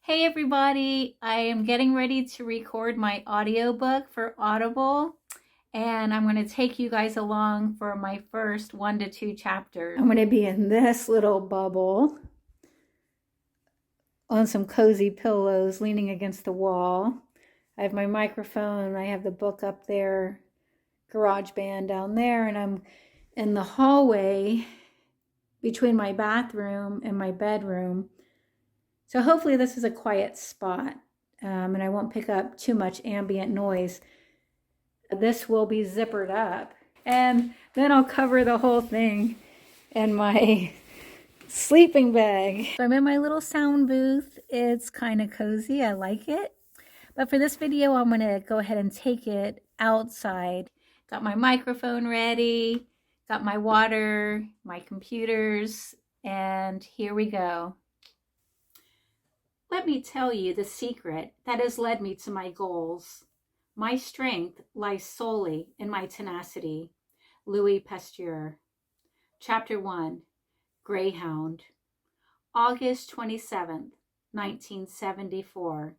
Hey everybody, I am getting ready to record my audiobook for Audible, and I'm going to take you guys along for my first 1 to 2 chapters. I'm going to be in this little bubble on some cozy pillows leaning against the wall. I have my microphone, I have the book up there, GarageBand down there, and I'm in the hallway between my bathroom and my bedroom. So hopefully this is a quiet spot and I won't pick up too much ambient noise. This will be zippered up and then I'll cover the whole thing in my sleeping bag. So I'm in my little sound booth. It's kind of cozy. I like it. But for this video, I'm going to go ahead and take it outside. Got my microphone ready, got my water, my computers, and here we go. Let me tell you the secret that has led me to my goals. My strength lies solely in my tenacity. Louis Pasteur. Chapter 1, Greyhound. August 27th, 1974.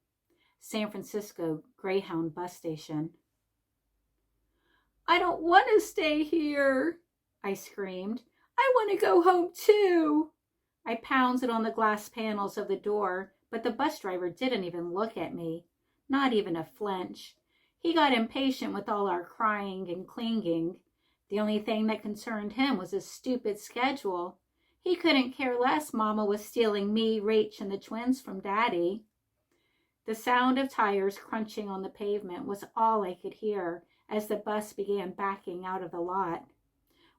San Francisco Greyhound bus station. I don't want to stay here, I screamed. I want to go home too. I pounded on the glass panels of the door, but the bus driver didn't even look at me, not even a flinch. He got impatient with all our crying and clinging. The only thing that concerned him was his stupid schedule. He couldn't care less Mama was stealing me, Rach, and the twins from Daddy. The sound of tires crunching on the pavement was all I could hear as the bus began backing out of the lot.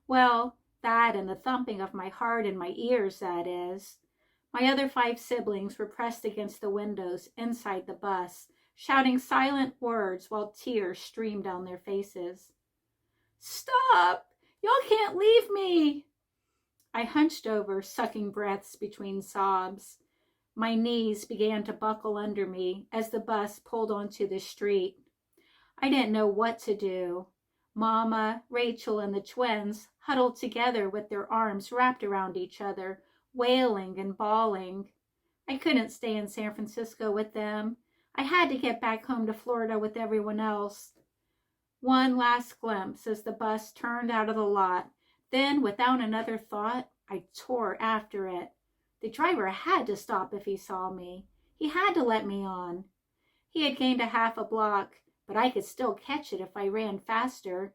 Well, that and the thumping of my heart in my ears, that is. My other 5 siblings were pressed against the windows inside the bus, shouting silent words while tears streamed down their faces. Stop! Y'all can't leave me! I hunched over, sucking breaths between sobs. My knees began to buckle under me as the bus pulled onto the street. I didn't know what to do. Mama, Rachel, and the twins huddled together with their arms wrapped around each other, wailing and bawling. I couldn't stay in San Francisco with them. I had to get back home to Florida with everyone else. One last glimpse as the bus turned out of the lot. Then, without another thought, I tore after it. The driver had to stop if he saw me. He had to let me on. He had gained a half a block, but I could still catch it if I ran faster.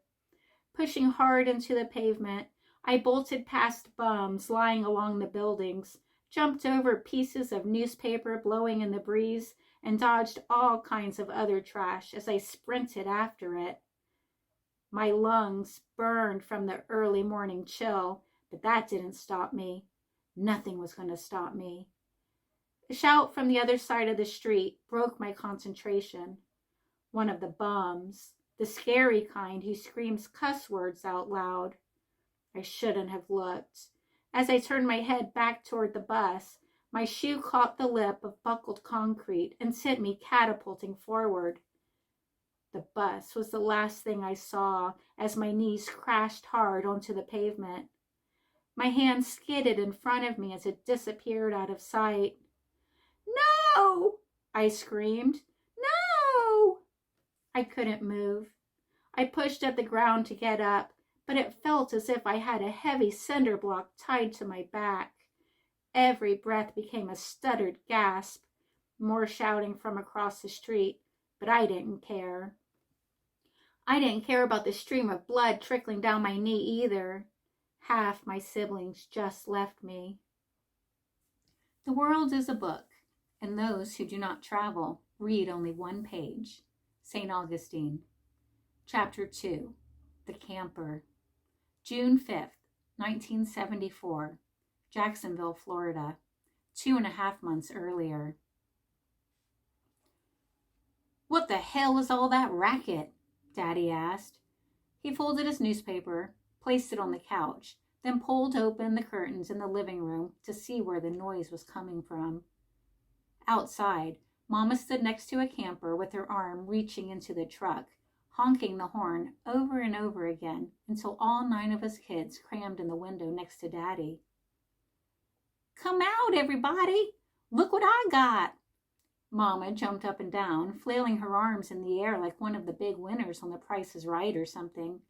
Pushing hard into the pavement, I bolted past bums lying along the buildings, jumped over pieces of newspaper blowing in the breeze, and dodged all kinds of other trash as I sprinted after it. My lungs burned from the early morning chill, but that didn't stop me. Nothing was going to stop me. A shout from the other side of the street broke my concentration. One of the bums, the scary kind who screams cuss words out loud. I shouldn't have looked. As I turned my head back toward the bus, my shoe caught the lip of buckled concrete and sent me catapulting forward. The bus was the last thing I saw as my knees crashed hard onto the pavement. My hand skidded in front of me as it disappeared out of sight. No! I screamed. No! I couldn't move. I pushed at the ground to get up, but it felt as if I had a heavy cinder block tied to my back. Every breath became a stuttered gasp. More shouting from across the street, but I didn't care. I didn't care about the stream of blood trickling down my knee either. Half my siblings just left me. The world is a book, and those who do not travel read only one page. St. Augustine. Chapter 2, The Camper. June 5th, 1974. Jacksonville, Florida. 2.5 months earlier. What the hell is all that racket? Daddy asked. He folded his newspaper, placed it on the couch, then pulled open the curtains in the living room to see where the noise was coming from. Outside, Mama stood next to a camper with her arm reaching into the truck, honking the horn over and over again until all 9 of us kids crammed in the window next to Daddy. Come out, everybody! Look what I got! Mama jumped up and down, flailing her arms in the air like one of the big winners on The Price is Right or something.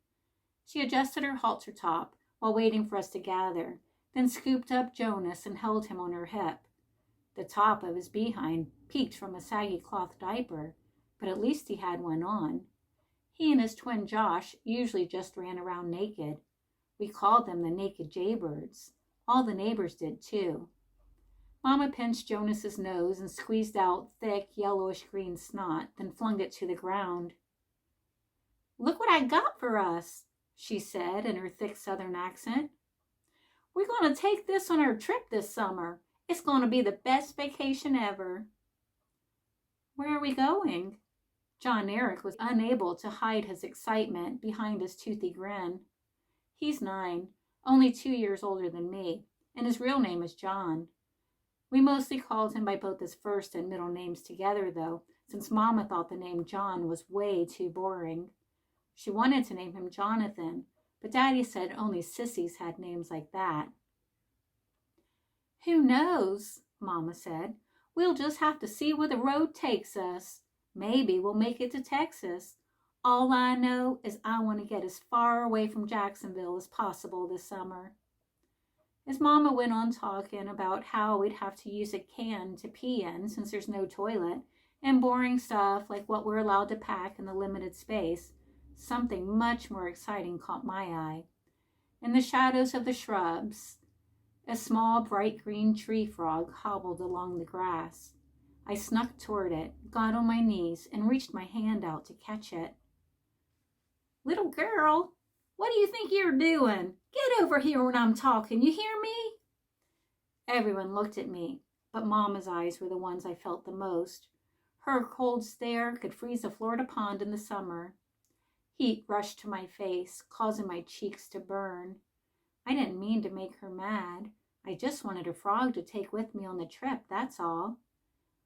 She adjusted her halter top while waiting for us to gather, then scooped up Jonas and held him on her hip. The top of his behind peeked from a saggy cloth diaper, but at least he had one on. He and his twin Josh usually just ran around naked. We called them the naked jaybirds. All the neighbors did too. Mama pinched Jonas's nose and squeezed out thick yellowish-green snot, then flung it to the ground. "Look what I got for us," she said in her thick southern accent. "We're going to take this on our trip this summer. It's going to be the best vacation ever." "Where are we going?" John Eric was unable to hide his excitement behind his toothy grin. He's 9, only 2 years older than me, and his real name is John. We mostly called him by both his first and middle names together, though, since Mama thought the name John was way too boring. She wanted to name him Jonathan, but Daddy said only sissies had names like that. "Who knows?" Mama said. "We'll just have to see where the road takes us. Maybe we'll make it to Texas. All I know is I want to get as far away from Jacksonville as possible this summer." His Mama went on talking about how we'd have to use a can to pee in since there's no toilet, and boring stuff like what we're allowed to pack in the limited space. Something much more exciting caught my eye. In the shadows of the shrubs, a small bright green tree frog hobbled along the grass. I snuck toward it, got on my knees, and reached my hand out to catch it. "Little girl, what do you think you're doing? Get over here when I'm talking, you hear me?" Everyone looked at me, but Mama's eyes were the ones I felt the most. Her cold stare could freeze a Florida pond in the summer. Heat rushed to my face, causing my cheeks to burn. I didn't mean to make her mad. I just wanted a frog to take with me on the trip, that's all.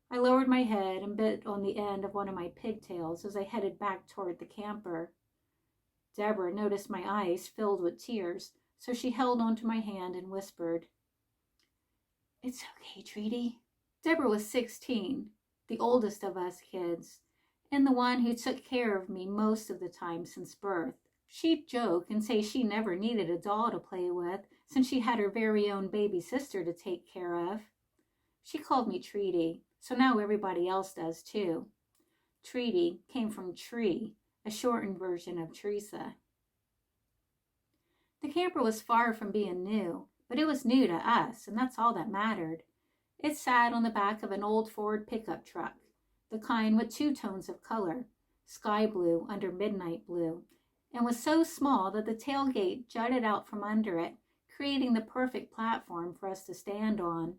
I lowered my head and bit on the end of one of my pigtails as I headed back toward the camper. Deborah noticed my eyes filled with tears, so she held onto my hand and whispered, "It's okay, Treedy." Deborah was 16, the oldest of us kids, and the one who took care of me most of the time since birth. She'd joke and say she never needed a doll to play with since she had her very own baby sister to take care of. She called me Treedy, so now everybody else does too. Treedy came from tree, a shortened version of Teresa. The camper was far from being new, but it was new to us, and that's all that mattered. It sat on the back of an old Ford pickup truck, the kind with 2 tones of color, sky blue under midnight blue, and was so small that the tailgate jutted out from under it, creating the perfect platform for us to stand on.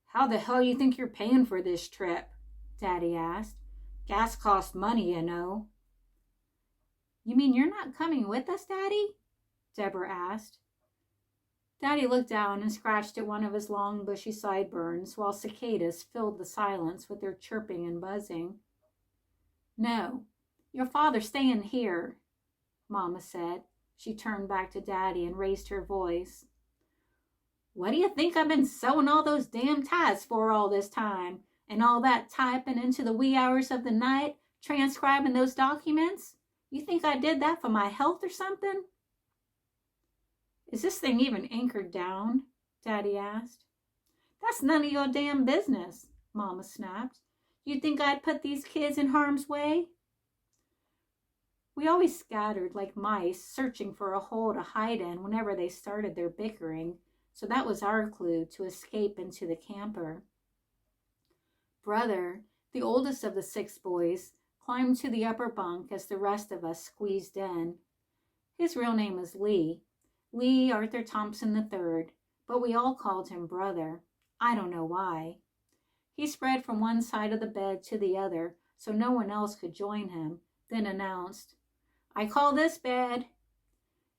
"How the hell you think you're paying for this trip?" Daddy asked. "Gas costs money, you know." "You mean you're not coming with us, Daddy?" Deborah asked. Daddy looked down and scratched at one of his long, bushy sideburns while cicadas filled the silence with their chirping and buzzing. "No, your father's staying here," Mama said. She turned back to Daddy and raised her voice. "What do you think I've been sewing all those damn ties for all this time? And all that typing into the wee hours of the night, transcribing those documents? You think I did that for my health or something?" "Is this thing even anchored down?" Daddy asked. "That's none of your damn business," Mama snapped. "You'd think I'd put these kids in harm's way?" We always scattered like mice, searching for a hole to hide in whenever they started their bickering, so that was our clue to escape into the camper. Brother, the oldest of the 6 boys, climbed to the upper bunk as the rest of us squeezed in. His real name was Lee Arthur Thompson III, but we all called him Brother. I don't know why. He spread from one side of the bed to the other so no one else could join him, then announced, "I call this bed."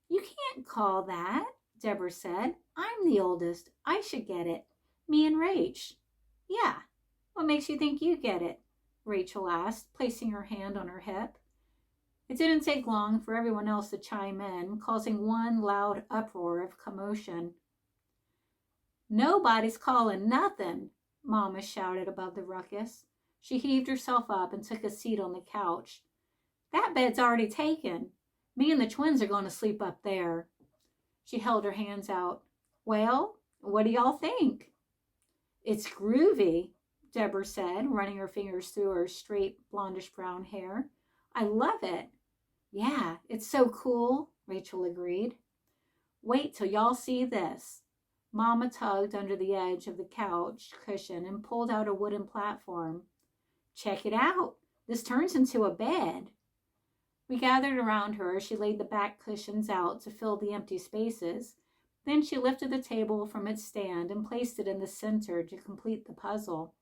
"You can't call that," Deborah said. "I'm the oldest. I should get it. Me and Rach." "Yeah. What makes you think you get it?" Rachel asked, placing her hand on her hip. It didn't take long for everyone else to chime in, causing one loud uproar of commotion. "Nobody's calling nothing," Mama shouted above the ruckus. She heaved herself up and took a seat on the couch. That bed's already taken. Me and the twins are going to sleep up there. She held her hands out. Well, what do y'all think? It's groovy, Deborah said, running her fingers through her straight blondish brown hair. I love it. Yeah, it's so cool, Rachel agreed. Wait till y'all see this. Mama tugged under the edge of the couch cushion and pulled out a wooden platform. Check it out. This turns into a bed. We gathered around her as she laid the back cushions out to fill the empty spaces. Then she lifted the table from its stand and placed it in the center to complete the puzzle.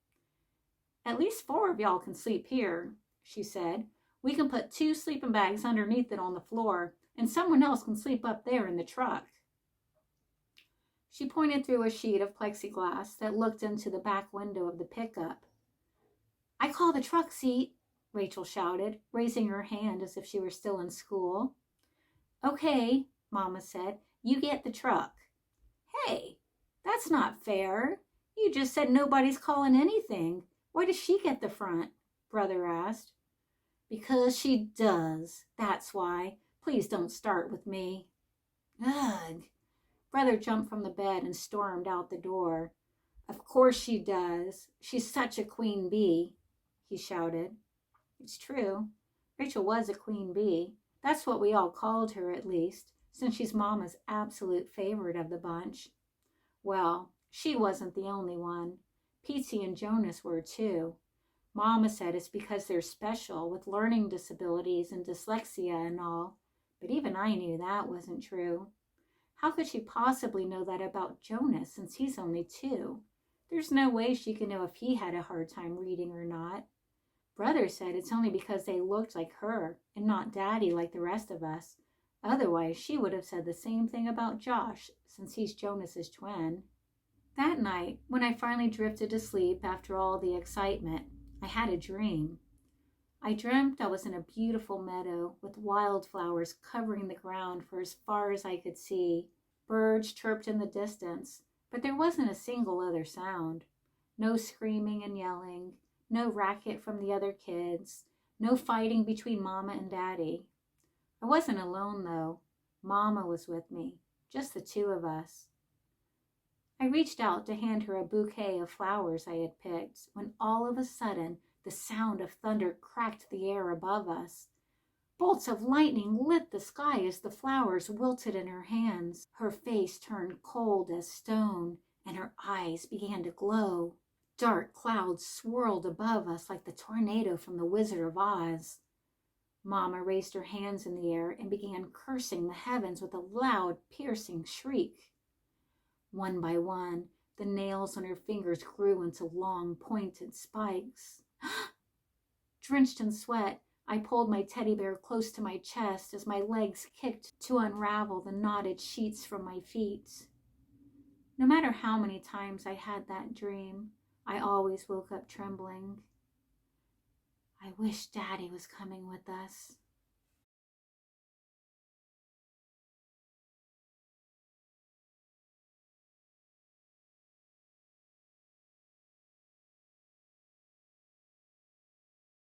At least 4 of y'all can sleep here, she said. We can put 2 sleeping bags underneath it on the floor, and someone else can sleep up there in the truck. She pointed through a sheet of plexiglass that looked into the back window of the pickup. I call the truck seat, Rachel shouted, raising her hand as if she were still in school. Okay, Mama said. You get the truck. Hey, that's not fair. You just said nobody's calling anything. Why does she get the front? Brother asked. Because she does. That's why. Please don't start with me. Ugh. Brother jumped from the bed and stormed out the door. Of course she does. She's such a queen bee, he shouted. It's true. Rachel was a queen bee. That's what we all called her, at least, since she's Mama's absolute favorite of the bunch. Well, she wasn't the only one. Petey and Jonas were too. Mama said it's because they're special with learning disabilities and dyslexia and all, but even I knew that wasn't true. How could she possibly know that about Jonas since he's only 2? There's no way she could know if he had a hard time reading or not. Brother said it's only because they looked like her and not Daddy like the rest of us. Otherwise, she would have said the same thing about Josh since he's Jonas's twin. That night, when I finally drifted to sleep after all the excitement, I had a dream. I dreamt I was in a beautiful meadow with wildflowers covering the ground for as far as I could see. Birds chirped in the distance, but there wasn't a single other sound. No screaming and yelling, no racket from the other kids, no fighting between Mama and Daddy. I wasn't alone, though. Mama was with me, just the 2 of us. I reached out to hand her a bouquet of flowers I had picked when all of a sudden the sound of thunder cracked the air above us. Bolts of lightning lit the sky as the flowers wilted in her hands. Her face turned cold as stone, and her eyes began to glow. Dark clouds swirled above us like the tornado from the Wizard of Oz. Mama raised her hands in the air and began cursing the heavens with a loud, piercing shriek. One by one, the nails on her fingers grew into long, pointed spikes. Drenched in sweat, I pulled my teddy bear close to my chest as my legs kicked to unravel the knotted sheets from my feet. No matter how many times I had that dream, I always woke up trembling. I wish Daddy was coming with us,